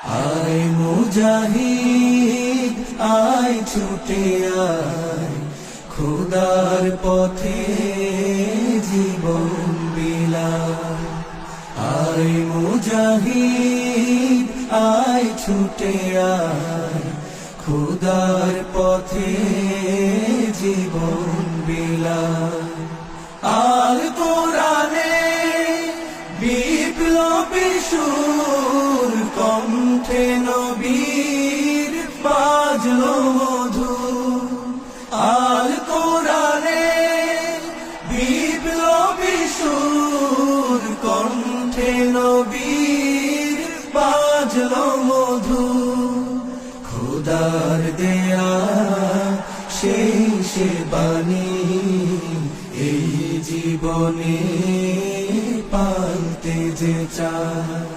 আয় মুজাহিদ আয় ছুটে আয়, খোদার পথে জীবন বিলায়। আয় মুজাহিদ আয় ছুটে আয়, খোদার পথে জীবন বিলায়। আল কোরআনে বিপ্লবী সুর, কণ্ঠে নবীর বাজলো মধুর। আল কোরআনে বিপ্লবী সুর, কণ্ঠে নবীর বাজলো মধুর। খোদার দেয়া সেই সে বাণী, এই জীবনে পালতে যে চায়।